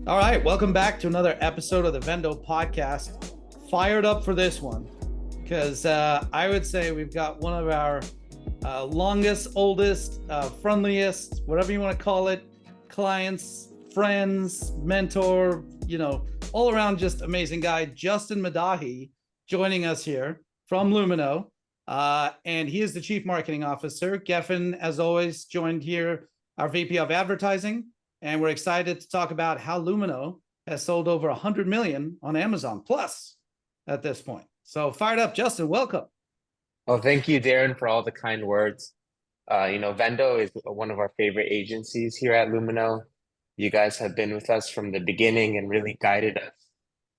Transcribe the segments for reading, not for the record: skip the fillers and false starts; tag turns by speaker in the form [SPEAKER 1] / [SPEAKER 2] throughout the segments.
[SPEAKER 1] All right, welcome back to another episode of the VENDO Podcast. Fired up for this one because I would say we've got one of our longest, oldest, friendliest, whatever you want to call it, clients, friends, mentor, all around just amazing guy, Justin Maddahi, joining us here from Lumineux. And he is the Chief Marketing Officer. Gefen, as always, joined here, our VP of Advertising. And we're excited to talk about how Lumineux has sold over 100 million on Amazon Plus at this point. So fired up, Justin, welcome.
[SPEAKER 2] Well, thank you, Darren, for all the kind words. Vendo is one of our favorite agencies here at Lumineux. You guys have been with us from the beginning and really guided us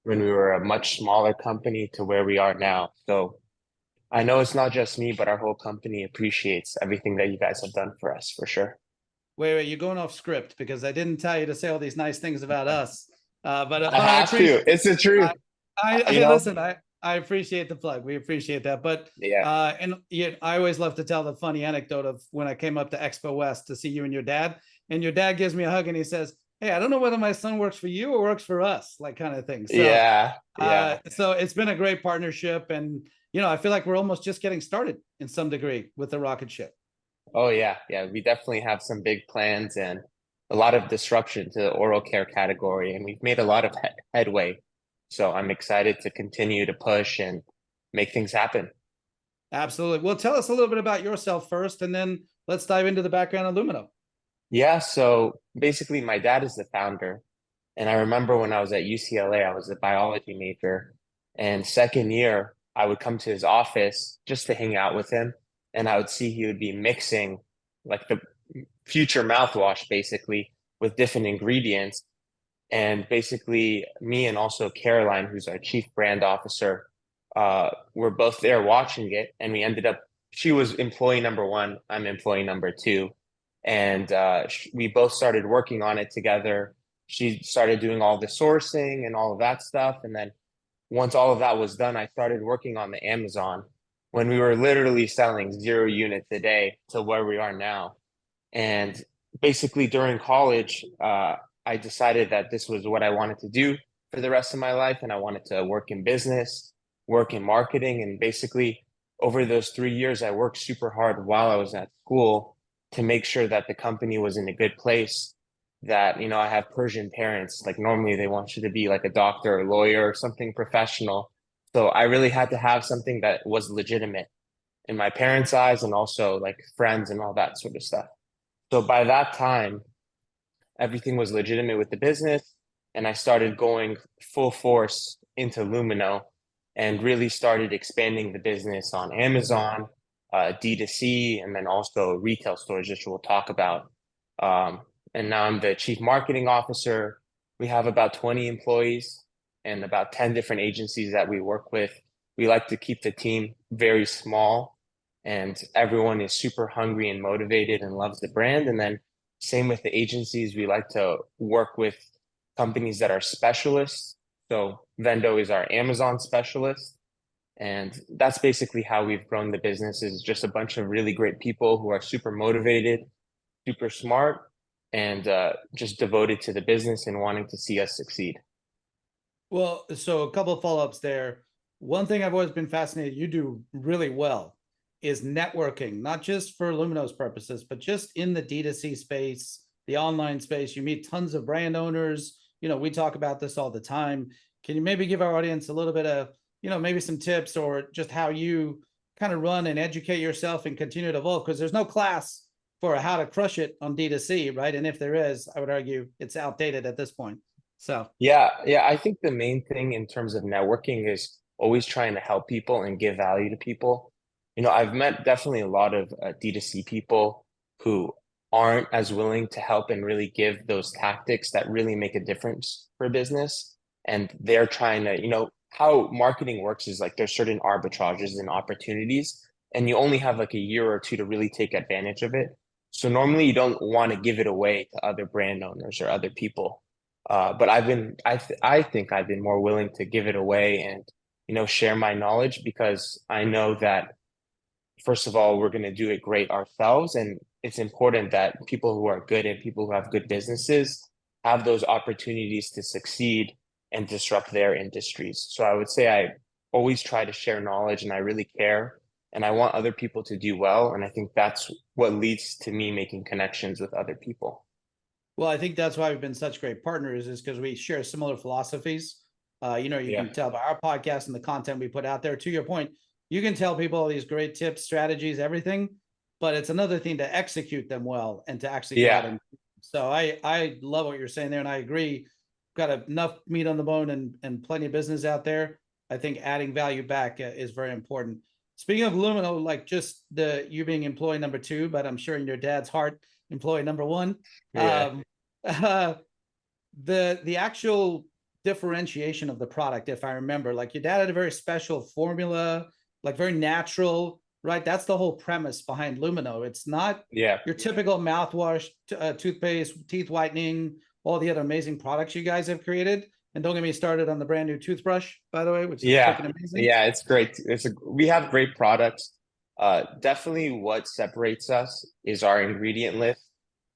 [SPEAKER 2] when we were a much smaller company to where we are now. So I know it's not just me, but our whole company appreciates everything that you guys have done for us, for sure.
[SPEAKER 1] Wait, you're going off script because I didn't tell you to say all these nice things about us. But
[SPEAKER 2] I
[SPEAKER 1] I
[SPEAKER 2] have to.
[SPEAKER 1] appreciate.
[SPEAKER 2] It's the truth. You know?
[SPEAKER 1] Listen. I appreciate the plug. We appreciate that. But
[SPEAKER 2] Yeah.
[SPEAKER 1] I always love to tell the funny anecdote of when I came up to Expo West to see you and your dad. And your dad gives me a hug and he says, "Hey, I don't know whether my son works for you or works for us," like kind of thing. So
[SPEAKER 2] Yeah.
[SPEAKER 1] so it's been a great partnership, and I feel like we're almost just getting started in some degree with the rocket ship.
[SPEAKER 2] Oh, yeah. Yeah. We definitely have some big plans and a lot of disruption to the oral care category, and we've made a lot of headway. So I'm excited to continue to push and make things happen.
[SPEAKER 1] Absolutely. Well, tell us a little bit about yourself first, and then let's dive into the background of Lumineux.
[SPEAKER 2] Yeah. So basically, my dad is the founder. And I remember when I was at UCLA, I was a biology major. And second year, I would come to his office just to hang out with him. And I would see he would be mixing like the future mouthwash basically with different ingredients. And basically, me and also Caroline, who's our chief brand officer, were both there watching it. And we ended up, she was employee number one, I'm employee number two. And we both started working on it together. She started doing all the sourcing and all of that stuff. And then once all of that was done, I started working on the Amazon when we were literally selling 0 units a day to where we are now. And basically during college, I decided that this was what I wanted to do for the rest of my life. And I wanted to work in business, work in marketing. And basically over those 3 years, I worked super hard while I was at school to make sure that the company was in a good place. That, I have Persian parents, like normally they want you to be like a doctor, a lawyer, or something professional. So I really had to have something that was legitimate in my parents' eyes and also like friends and all that sort of stuff. So by that time, everything was legitimate with the business. And I started going full force into Lumineux and really started expanding the business on Amazon, D2C, and then also retail stores, which we'll talk about. And now I'm the chief marketing officer. We have about 20 employees and about 10 different agencies that we work with. We like to keep the team very small, and everyone is super hungry and motivated and loves the brand. And then same with the agencies, we like to work with companies that are specialists. So Vendo is our Amazon specialist. And that's basically how we've grown the business, is just a bunch of really great people who are super motivated, super smart, and just devoted to the business and wanting to see us succeed.
[SPEAKER 1] Well, so a couple of follow-ups there. One thing I've always been fascinated, you do really well, is networking, not just for Lumineux's purposes, but just in the D2C space, the online space. You meet tons of brand owners. We talk about this all the time. Can you maybe give our audience a little bit of, maybe some tips or just how you kind of run and educate yourself and continue to evolve? Because there's no class for how to crush it on D2C, right? And if there is, I would argue it's outdated at this point. So
[SPEAKER 2] Yeah, I think the main thing in terms of networking is always trying to help people and give value to people. I've met definitely a lot of D2C people who aren't as willing to help and really give those tactics that really make a difference for business. And they're trying to, how marketing works is like there's certain arbitrages and opportunities, and you only have like a year or two to really take advantage of it. So normally you don't want to give it away to other brand owners or other people. But I think I've been more willing to give it away and, share my knowledge, because I know that first of all, we're going to do it great ourselves. And it's important that people who are good and people who have good businesses have those opportunities to succeed and disrupt their industries. So I would say I always try to share knowledge, and I really care, and I want other people to do well. And I think that's what leads to me making connections with other people.
[SPEAKER 1] Well, I think that's why we've been such great partners, is because we share similar philosophies. You
[SPEAKER 2] Yeah.
[SPEAKER 1] can tell by our podcast and the content we put out there. To your point, you can tell people all these great tips, strategies, everything, but it's another thing to execute them well and to actually go out
[SPEAKER 2] Yeah.
[SPEAKER 1] and. So I love what you're saying there, and I agree. Got enough meat on the bone and plenty of business out there. I think adding value back is very important. Speaking of Lumino, like just you being employee number 2, but I'm sure in your dad's heart, employee number 1.
[SPEAKER 2] Yeah.
[SPEAKER 1] The actual differentiation of the product, if I remember, like your dad had a very special formula, like very natural, right? That's the whole premise behind Lumino. It's not
[SPEAKER 2] Yeah.
[SPEAKER 1] your typical mouthwash, toothpaste, teeth whitening, all the other amazing products you guys have created. And don't get me started on the brand new toothbrush, by the way, which is
[SPEAKER 2] Yeah.
[SPEAKER 1] freaking amazing.
[SPEAKER 2] Yeah. It's great. We have great products. Definitely what separates us is our ingredient list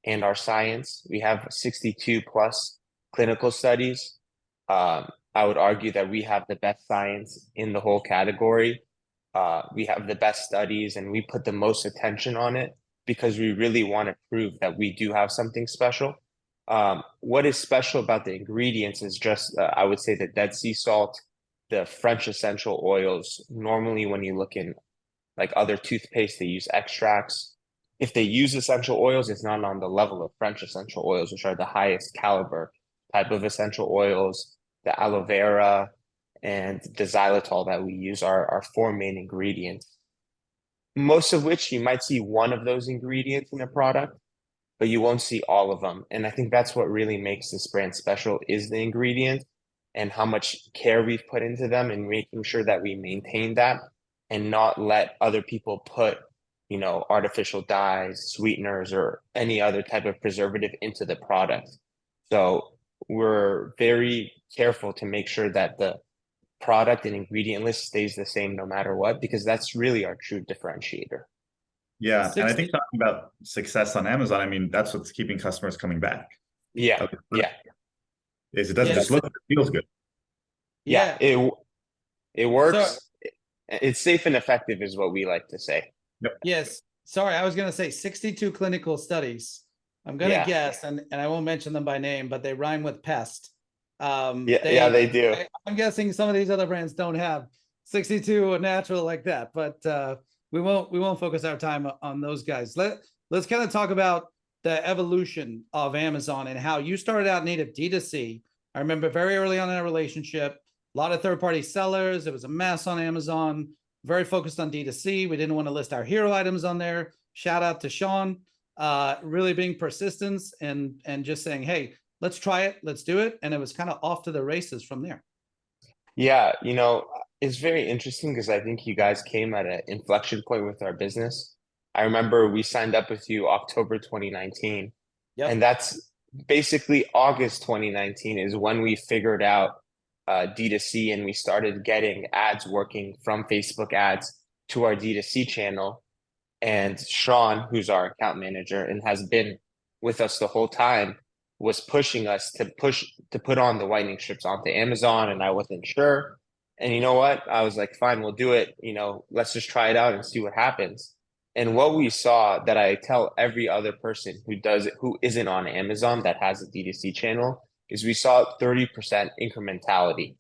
[SPEAKER 2] and our science. We have 62 plus clinical studies. I would argue that we have the best science in the whole category. We have the best studies, and we put the most attention on it because we really want to prove that we do have something special. What is special about the ingredients is just, I would say, the Dead Sea salt, the French essential oils. Normally, when you look in like other toothpaste, they use extracts. If they use essential oils, it's not on the level of French essential oils, which are the highest caliber type of essential oils. The aloe vera and the xylitol that we use are our 4 main ingredients, most of which you might see one of those ingredients in a product, but you won't see all of them. And I think that's what really makes this brand special, is the ingredients and how much care we've put into them, and making sure that we maintain that and not let other people put, artificial dyes, sweeteners, or any other type of preservative into the product. So we're very careful to make sure that the product and ingredient list stays the same no matter what, because that's really our true differentiator.
[SPEAKER 3] Yeah. And I think talking about success on Amazon, I mean, that's what's keeping customers coming back.
[SPEAKER 2] Yeah. Yeah.
[SPEAKER 3] Is it doesn't just look, it feels good.
[SPEAKER 2] Yeah. It works. It's safe and effective is what we like to say.
[SPEAKER 3] Yep.
[SPEAKER 1] Yes. Sorry, I was going to say 62 clinical studies. I'm going to guess, and I won't mention them by name, but they rhyme with pest.
[SPEAKER 2] They do.
[SPEAKER 1] I'm guessing some of these other brands don't have 62 natural like that, but we won't focus our time on those guys. Let's kind of talk about the evolution of Amazon and how you started out native D2C. I remember very early on in our relationship, a lot of third-party sellers. It was a mess on Amazon, very focused on D2C. We didn't want to list our hero items on there. Shout out to Sean, really being persistent and just saying, hey, let's try it, let's do it. And it was kind of off to the races from there.
[SPEAKER 2] Yeah, it's very interesting because I think you guys came at an inflection point with our business. I remember we signed up with you October 2019.
[SPEAKER 1] Yep.
[SPEAKER 2] And that's basically August 2019 is when we figured out D2C, and we started getting ads working from Facebook ads to our D2C channel. And Sean, who's our account manager and has been with us the whole time, was pushing us to put on the whitening strips onto Amazon, and I wasn't sure. And you know what? I was like, fine, we'll do it. Let's just try it out and see what happens. And what we saw, that I tell every other person who isn't on Amazon that has a D2C channel, is we saw 30% incrementality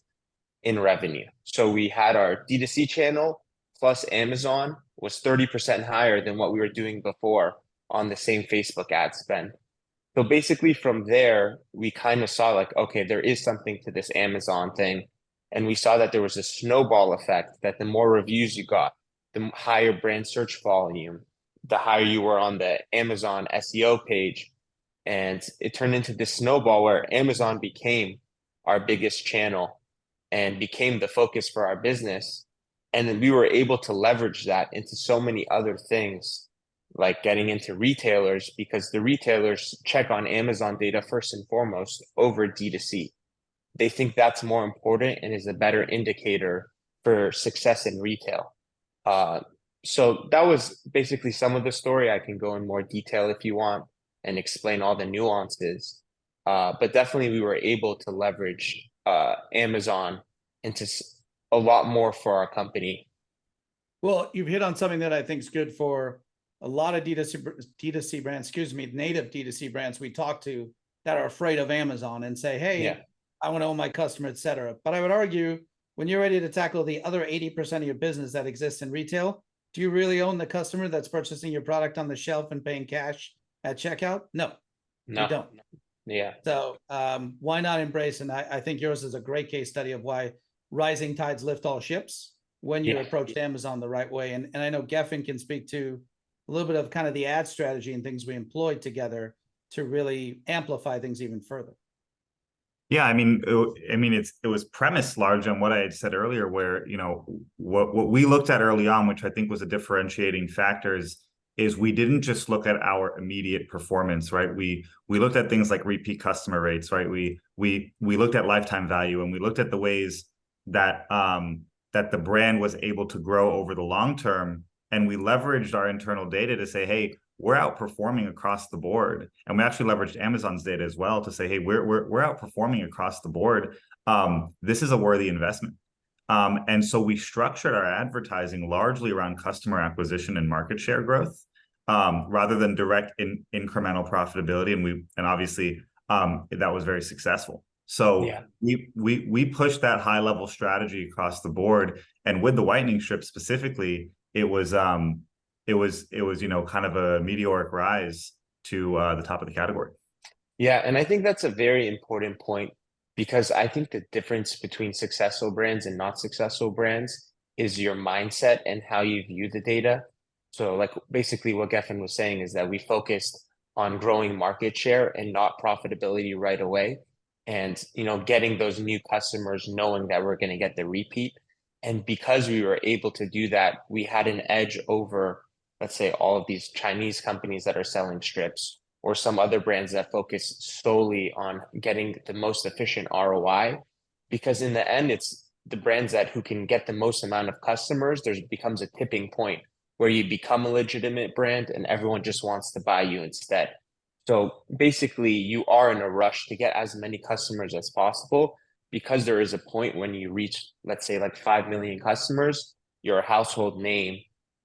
[SPEAKER 2] in revenue. So we had our D2C channel plus Amazon was 30% higher than what we were doing before on the same Facebook ad spend. So basically from there, we kind of saw like, okay, there is something to this Amazon thing. And we saw that there was a snowball effect, that the more reviews you got, the higher brand search volume, the higher you were on the Amazon SEO page. And it turned into this snowball where Amazon became our biggest channel and became the focus for our business. And then we were able to leverage that into so many other things, like getting into retailers, because the retailers check on Amazon data first and foremost over D2C. They think that's more important and is a better indicator for success in retail. So that was basically some of the story. I can go in more detail if you want and explain all the nuances. But definitely we were able to leverage Amazon into a lot more for our company.
[SPEAKER 1] Well, you've hit on something that I think is good for a lot of D2C brands, native D2C brands we talk to that are afraid of Amazon and say, hey,
[SPEAKER 2] Yeah.
[SPEAKER 1] I want to own my customer, et cetera. But I would argue when you're ready to tackle the other 80% of your business that exists in retail, do you really own the customer that's purchasing your product on the shelf and paying cash at checkout? No, you don't.
[SPEAKER 2] Yeah.
[SPEAKER 1] So why not embrace? And I think yours is a great case study of why rising tides lift all ships when you approached Amazon the right way. And I know Gefen can speak to a little bit of kind of the ad strategy and things we employed together to really amplify things even further.
[SPEAKER 3] Yeah, I mean, it was premised large on what I had said earlier, where what we looked at early on, which I think was a differentiating factor, is we didn't just look at our immediate performance, right? We looked at things like repeat customer rates, right? We looked at lifetime value, and we looked at the ways that that the brand was able to grow over the long term, and we leveraged our internal data to say, hey, we're outperforming across the board. And we actually leveraged Amazon's data as well to say, hey, we're outperforming across the board. This is a worthy investment. And so we structured our advertising largely around customer acquisition and market share growth, rather than direct incremental profitability. And obviously that was very successful. So we pushed that high level strategy across the board. And with the whitening strip specifically, it was kind of a meteoric rise to the top of the category.
[SPEAKER 2] Yeah, and I think that's a very important point, because I think the difference between successful brands and not successful brands is your mindset and how you view the data. So like basically what Geffen was saying is that we focused on growing market share and not profitability right away. And getting those new customers, knowing that we're going to get the repeat. And because we were able to do that, we had an edge over, let's say, all of these Chinese companies that are selling strips, or some other brands that focus solely on getting the most efficient ROI. Because in the end, it's the brands who can get the most amount of customers. There becomes a tipping point where you become a legitimate brand and everyone just wants to buy you instead. So basically, you are in a rush to get as many customers as possible, because there is a point when you reach, let's say, like 5 million customers, you're a household name,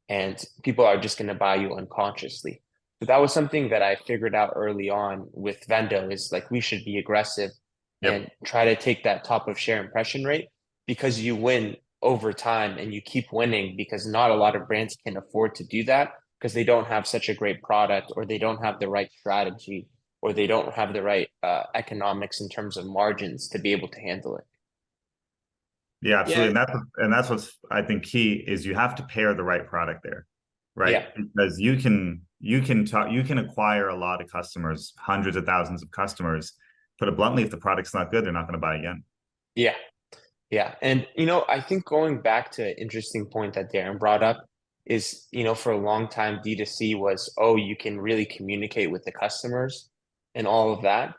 [SPEAKER 2] and people are just going to buy you unconsciously. So that was something that I figured out early on with Vendo, is like we should be aggressive and try to take that top of share impression rate, because you win over time and you keep winning, because not a lot of brands can afford to do that, because they don't have such a great product, or they don't have the right strategy, or they don't have the right economics in terms of margins to be able to handle it.
[SPEAKER 3] Yeah, absolutely. Yeah. And that's what's, I think, key is you have to pair the right product there, right? Yeah. Because you can acquire a lot of customers, hundreds of thousands of customers, but bluntly, if the product's not good, they're not going to buy again.
[SPEAKER 2] Yeah. Yeah. And, I think going back to an interesting point that Darren brought up is, for a long time, D2C was, you can really communicate with the customers and all of that.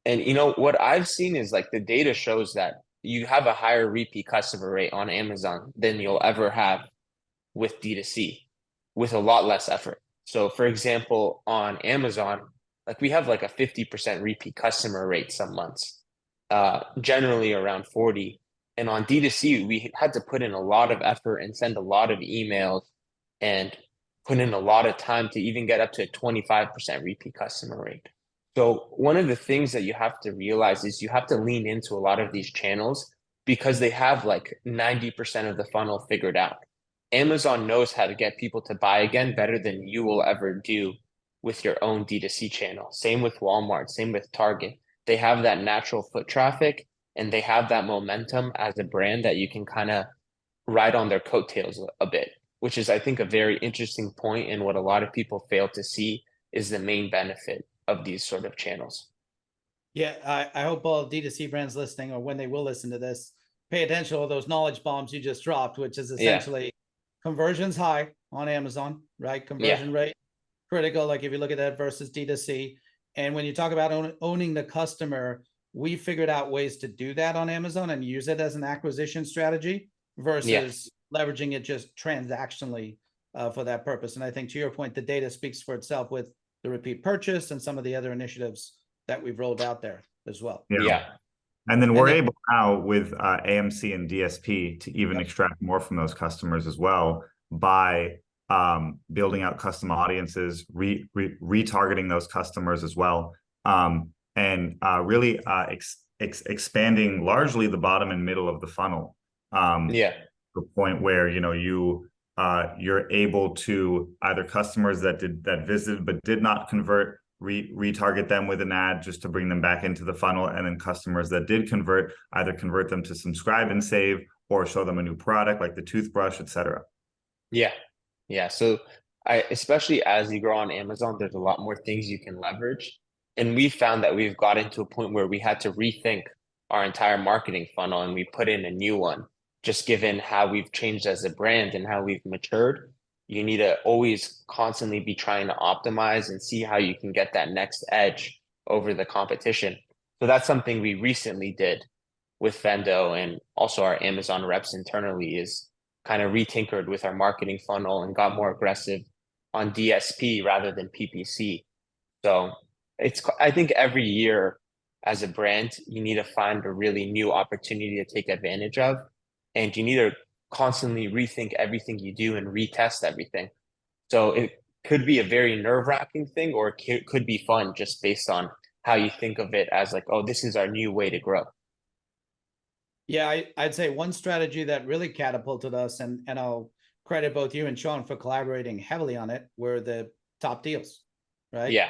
[SPEAKER 2] And, what I've seen is like the data shows that you have a higher repeat customer rate on Amazon than you'll ever have with D2C, with a lot less effort. So for example, on Amazon, like we have like a 50% repeat customer rate some months, generally around 40. And on D2C, we had to put in a lot of effort and send a lot of emails and put in a lot of time to even get up to a 25% repeat customer rate. So one of the things that you have to realize is you have to lean into a lot of these channels, because they have like 90% of the funnel figured out. Amazon knows how to get people to buy again better than you will ever do with your own D2C channel. Same with Walmart, same with Target. They have that natural foot traffic, and they have that momentum as a brand that you can kind of ride on their coattails a bit, which is, I think, a very interesting point. And what a lot of people fail to see is the main benefit of these sort of channels.
[SPEAKER 1] Yeah, I hope all D2C brands listening, or when they will listen to this, pay attention to those knowledge bombs you just dropped, which is essentially conversions high on Amazon, right? Conversion rate critical. Like if you look at that versus D2C, and when you talk about owning the customer, we figured out ways to do that on Amazon and use it as an acquisition strategy versus leveraging it just transactionally for that purpose. And I think, to your point, the data speaks for itself with the repeat purchase and some of the other initiatives that we've rolled out there as well.
[SPEAKER 2] Yeah.
[SPEAKER 3] And then we're
[SPEAKER 1] then-
[SPEAKER 3] able now with AMC and DSP to even extract more from those customers as well by building out custom audiences, retargeting those customers as well, and really expanding largely the bottom and middle of the funnel.
[SPEAKER 2] Yeah.
[SPEAKER 3] To the point where you're able to either customers that visited but did not convert, retarget them with an ad just to bring them back into the funnel, and then customers that did convert, either convert them to subscribe and save or show them a new product like the toothbrush, etc.
[SPEAKER 2] Yeah. So especially as you grow on Amazon, there's a lot more things you can leverage. And we found that we've gotten to a point where we had to rethink our entire marketing funnel, and we put in a new one, just given how we've changed as a brand and how we've matured. You need to always constantly be trying to optimize and see how you can get that next edge over the competition. So that's something we recently did with Vendo, and also our Amazon reps internally is kind of retinkered with our marketing funnel and got more aggressive on DSP rather than PPC. So I think every year as a brand, you need to find a really new opportunity to take advantage of, and you need to constantly rethink everything you do and retest everything. So it could be a very nerve-wracking thing, or it could be fun just based on how you think of it as like, oh, this is our new way to grow.
[SPEAKER 1] Yeah, I'd say one strategy that really catapulted us, and I'll credit both you and Sean for collaborating heavily on it, were the top deals, right?
[SPEAKER 2] Yeah.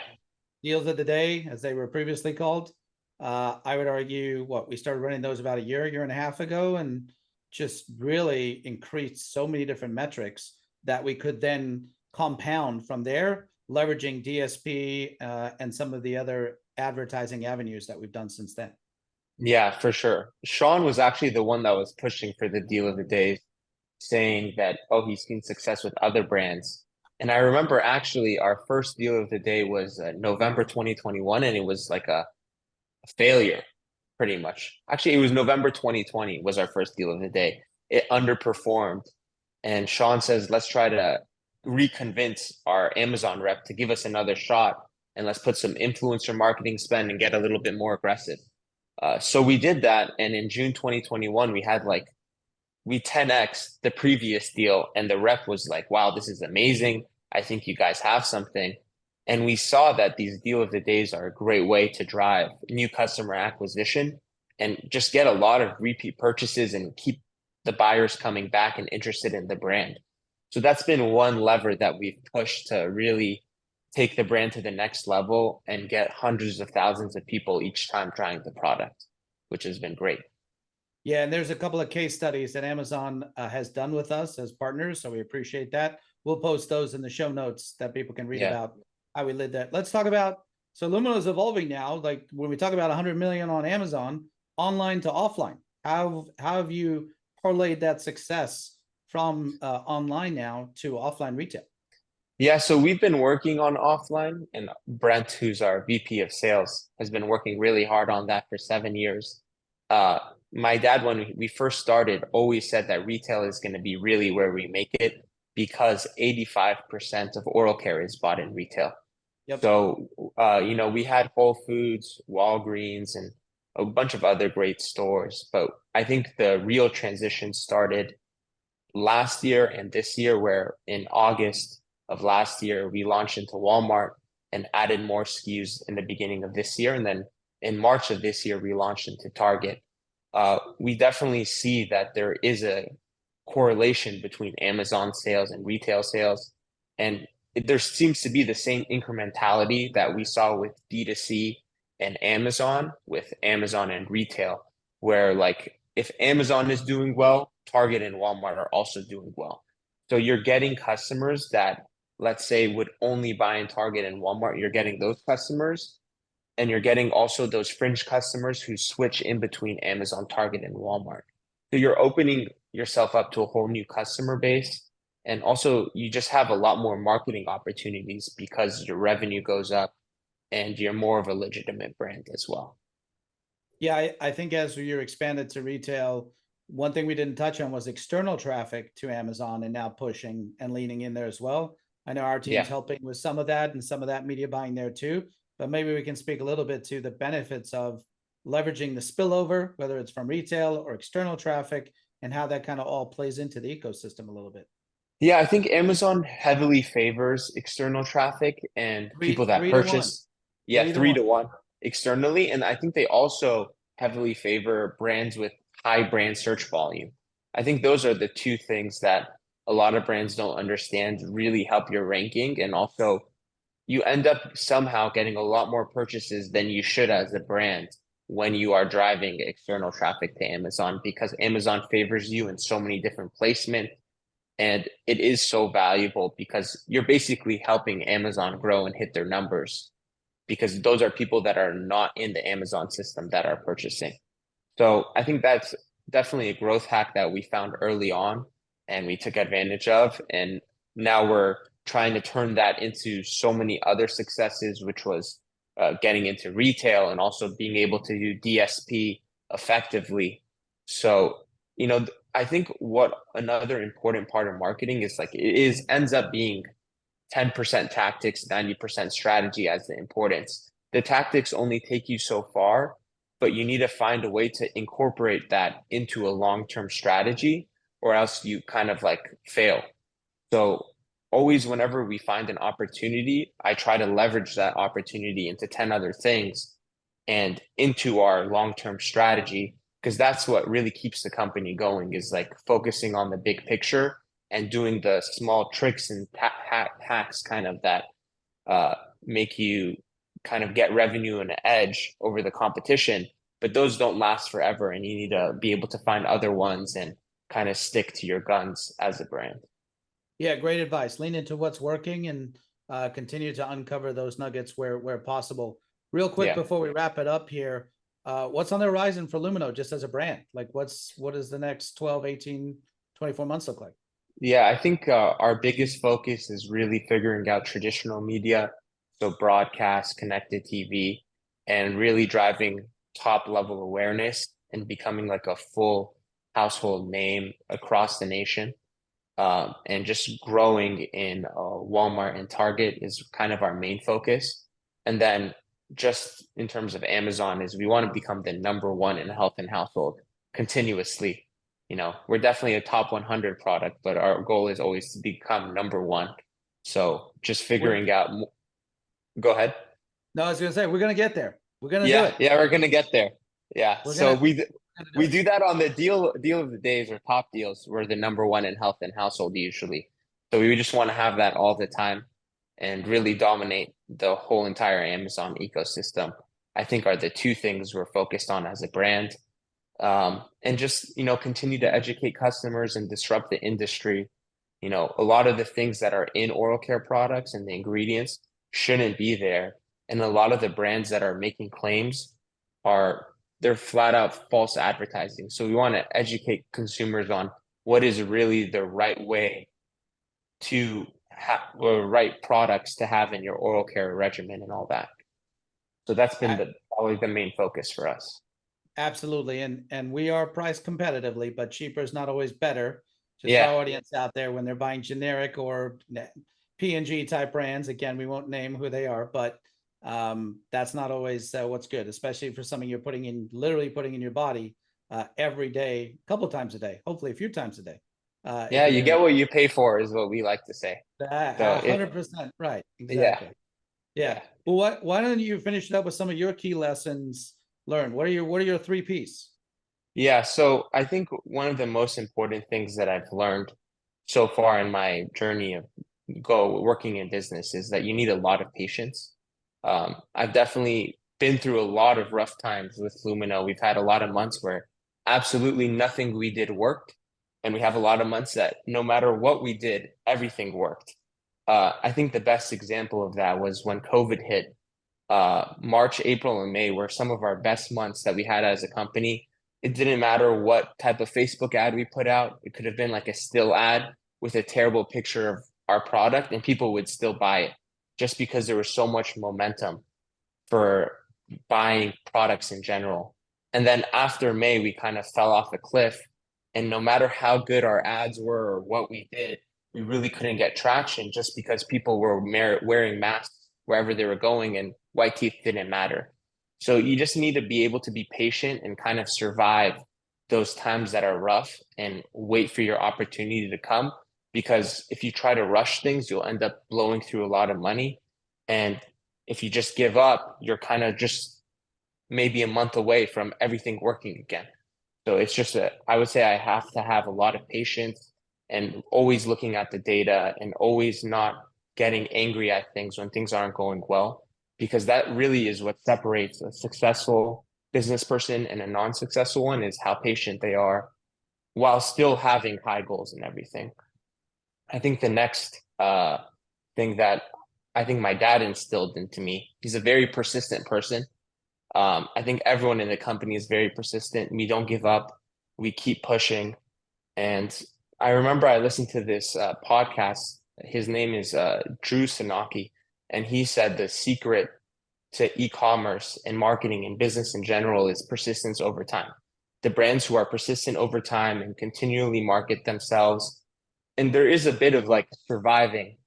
[SPEAKER 1] Deals of the day, as they were previously called. I would argue we started running those about a year and a half ago, and just really increased so many different metrics that we could then compound from there, leveraging DSP and some of the other advertising avenues that we've done since then.
[SPEAKER 2] Yeah, for sure. Sean was actually the one that was pushing for the deal of the day, saying that, oh, he's seen success with other brands. And I remember actually our first deal of the day was November 2021, and it was like a failure, pretty much. Actually, it was November 2020 was our first deal of the day. It underperformed. And Sean says, let's try to reconvince our Amazon rep to give us another shot, and let's put some influencer marketing spend and get a little bit more aggressive. So we did that. And in June 2021, we 10x the previous deal. And the rep was like, wow, this is amazing. I think you guys have something. And we saw that these deal of the days are a great way to drive new customer acquisition and just get a lot of repeat purchases and keep the buyers coming back and interested in the brand. So that's been one lever that we've pushed to really take the brand to the next level and get hundreds of thousands of people each time trying the product, which has been great.
[SPEAKER 1] Yeah, and there's a couple of case studies that Amazon has done with us as partners, so we appreciate that. We'll post those in the show notes that people can read about how we did that. Let's talk about, so Lumineux is evolving now. Like when we talk about 100 million on Amazon, online to offline, how have you parlayed that success from online now to offline retail?
[SPEAKER 2] Yeah, so we've been working on offline, and Brent, who's our VP of sales, has been working really hard on that for 7 years. My dad, when we first started, always said that retail is going to be really where we make it, because 85% of oral care is bought in retail.
[SPEAKER 1] Yep.
[SPEAKER 2] So, we had Whole Foods, Walgreens, and a bunch of other great stores. But I think the real transition started last year and this year, where in August of last year, we launched into Walmart and added more SKUs in the beginning of this year. And then in March of this year, we launched into Target. We definitely see that there is a correlation between Amazon sales and retail sales. And there seems to be the same incrementality that we saw with D2C and Amazon, with Amazon and retail, where like if Amazon is doing well, Target and Walmart are also doing well. So you're getting customers that, let's say, would only buy in Target and Walmart. You're getting those customers, and you're getting also those fringe customers who switch in between Amazon, Target, and Walmart. So you're opening yourself up to a whole new customer base. And also you just have a lot more marketing opportunities because your revenue goes up and you're more of a legitimate brand as well.
[SPEAKER 1] Yeah, I think as you're expanded to retail, one thing we didn't touch on was external traffic to Amazon, and now pushing and leaning in there as well. I know our team's helping with some of that and some of that media buying there too. but maybe we can speak a little bit to the benefits of leveraging the spillover, whether it's from retail or external traffic, and how that kind of all plays into the ecosystem a little bit.
[SPEAKER 2] Yeah, I think Amazon heavily favors external traffic and people that
[SPEAKER 1] 3-1,
[SPEAKER 2] purchase, yeah, 3 to
[SPEAKER 1] 3-1.
[SPEAKER 2] 1 externally. And I think they also heavily favor brands with high brand search volume. I think those are the two things that a lot of brands don't understand really help your ranking. And also, you end up somehow getting a lot more purchases than you should as a brand when you are driving external traffic to Amazon, because Amazon favors you in so many different placements. And it is so valuable because you're basically helping Amazon grow and hit their numbers, because those are people that are not in the Amazon system that are purchasing. So I think that's definitely a growth hack that we found early on and we took advantage of. And now we're trying to turn that into so many other successes, which was getting into retail and also being able to do DSP effectively. So, I think what another important part of marketing is, like, ends up being 10% tactics, 90% strategy as the importance. The tactics only take you so far, but you need to find a way to incorporate that into a long-term strategy, or else you kind of like fail. So always whenever we find an opportunity, I try to leverage that opportunity into 10 other things and into our long-term strategy, because that's what really keeps the company going, is like focusing on the big picture and doing the small tricks and hacks kind of that make you kind of get revenue and edge over the competition. But those don't last forever, and you need to be able to find other ones and kind of stick to your guns as a brand.
[SPEAKER 1] Yeah, great advice. Lean into what's working and continue to uncover those nuggets where possible. Real quick, before we wrap it up here, what's on the horizon for Lumineux just as a brand? Like what is the next 12, 18, 24 months look like?
[SPEAKER 2] Yeah, I think our biggest focus is really figuring out traditional media, so broadcast, connected TV, and really driving top level awareness and becoming like a full household name across the nation. And just growing in Walmart and Target is kind of our main focus. And then just in terms of Amazon, is we want to become the number one in health and household continuously. We're definitely a top 100 product, but our goal is always to become number one. So just figuring out. Go ahead.
[SPEAKER 1] No, I was going to say, we're going to get there. We're going to do it.
[SPEAKER 2] Yeah, we're going to get there. Yeah. We do that on the deal of the days or top deals. We're the number one in health and household usually. So we just want to have that all the time and really dominate the whole entire Amazon ecosystem. I think are the two things we're focused on as a brand. And just, continue to educate customers and disrupt the industry. A lot of the things that are in oral care products and the ingredients shouldn't be there. And a lot of the brands that are making claims they're flat out false advertising. So we want to educate consumers on what is really the right way to have, or right products to have in your oral care regimen and all that. So that's been always the main focus for us.
[SPEAKER 1] Absolutely. And we are priced competitively, but cheaper is not always better. Just for our audience out there, when they're buying generic or P&G type brands, again, we won't name who they are, but that's not always what's good, especially for something you're literally putting in your body every day, a couple of times a day, hopefully a few times a day.
[SPEAKER 2] You get what you pay for, is what we like to say.
[SPEAKER 1] 100% right. Exactly. Yeah. Well, why don't you finish it up with some of your key lessons learned? What are your 3 P's?
[SPEAKER 2] Yeah, so I think one of the most important things that I've learned so far in my journey of working in business is that you need a lot of patience. I've definitely been through a lot of rough times with Lumineux. We've had a lot of months where absolutely nothing we did worked. And we have a lot of months that no matter what we did, everything worked. I think the best example of that was when COVID hit. March, April, and May were some of our best months that we had as a company. It didn't matter what type of Facebook ad we put out. It could have been like a still ad with a terrible picture of our product, and people would still buy it just because there was so much momentum for buying products in general. And then after May, we kind of fell off a cliff. And no matter how good our ads were or what we did, we really couldn't get traction just because people were wearing masks wherever they were going, and white teeth didn't matter. So you just need to be able to be patient and kind of survive those times that are rough and wait for your opportunity to come. Because if you try to rush things, you'll end up blowing through a lot of money. And if you just give up, you're kind of just maybe a month away from everything working again. So it's just I would say I have to have a lot of patience and always looking at the data and always not getting angry at things when things aren't going well, because that really is what separates a successful business person and a non-successful one, is how patient they are while still having high goals and everything. I think the next thing that I think my dad instilled into me, he's a very persistent person. I think everyone in the company is very persistent. We don't give up. We keep pushing. And I remember I listened to this podcast. His name is Drew Sanaki. And he said the secret to e-commerce and marketing and business in general is persistence over time. The brands who are persistent over time and continually market themselves. And there is a bit of like surviving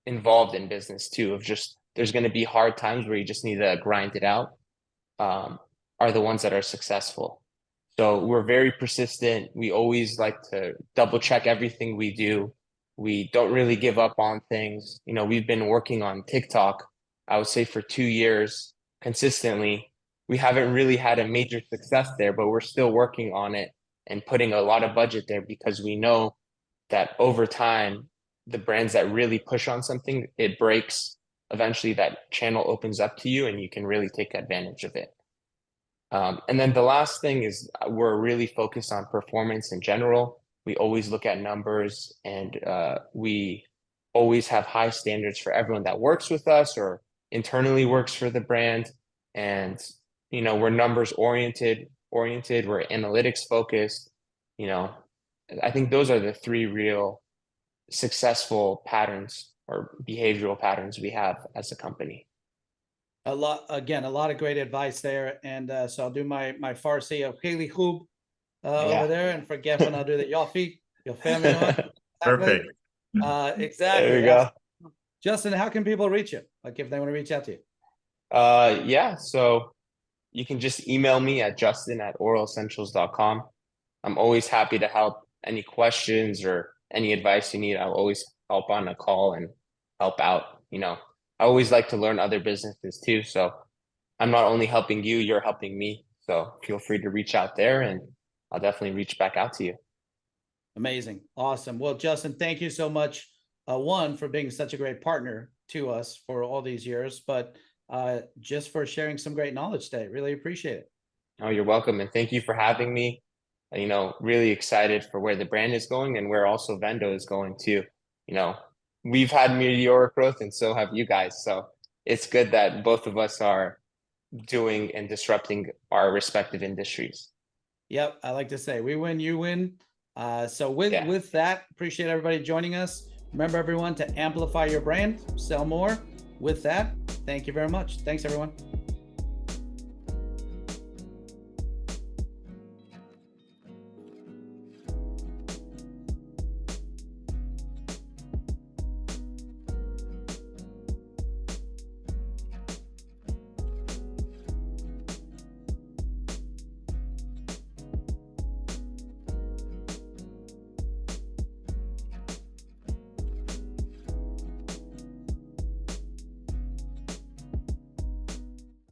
[SPEAKER 2] involved in business too, of just there's going to be hard times where you just need to grind it out, are the ones that are successful. So we're very persistent. We always like to double check everything we do. We don't really give up on things. You know, we've been working on TikTok, I would say, for 2 years consistently. We haven't really had a major success there, but we're still working on it and putting a lot of budget there, because we know that over time, the brands that really push on something, it breaks. Eventually that channel opens up to you and you can really take advantage of it. And then the last thing is we're really focused on performance in general. We always look at numbers, and we always have high standards for everyone that works with us or internally works for the brand. And, you know, we're numbers oriented, we're analytics focused. You know, I think those are the 3 real successful patterns or behavioral patterns we have as a company.
[SPEAKER 1] A lot of great advice there. And so I'll do my Farsi of Kaylee Khub over there, and for Gefen, I'll do the Yafi, your family.
[SPEAKER 3] Perfect.
[SPEAKER 1] Exactly.
[SPEAKER 2] There we go.
[SPEAKER 1] Justin, how can people reach you? Like if they want to reach out to you?
[SPEAKER 2] Yeah, so you can just email me at justin@oralessentials.com. I'm always happy to help. Any questions or any advice you need, I'll always help on a call and help out. You know, I always like to learn other businesses too. So I'm not only helping you, you're helping me. So feel free to reach out there, and I'll definitely reach back out to you.
[SPEAKER 1] Amazing. Awesome. Well, Justin, thank you so much. One, for being such a great partner to us for all these years, but just for sharing some great knowledge today. Really appreciate it.
[SPEAKER 2] Oh, you're welcome. And thank you for having me. You know, really excited for where the brand is going and where also Vendo is going too. You know, we've had meteoric growth and so have you guys. So it's good that both of us are doing and disrupting our respective industries.
[SPEAKER 1] Yep. I like to say we win, you win. So with that, appreciate everybody joining us. Remember, everyone, to amplify your brand, sell more. With that, thank you very much. Thanks, everyone.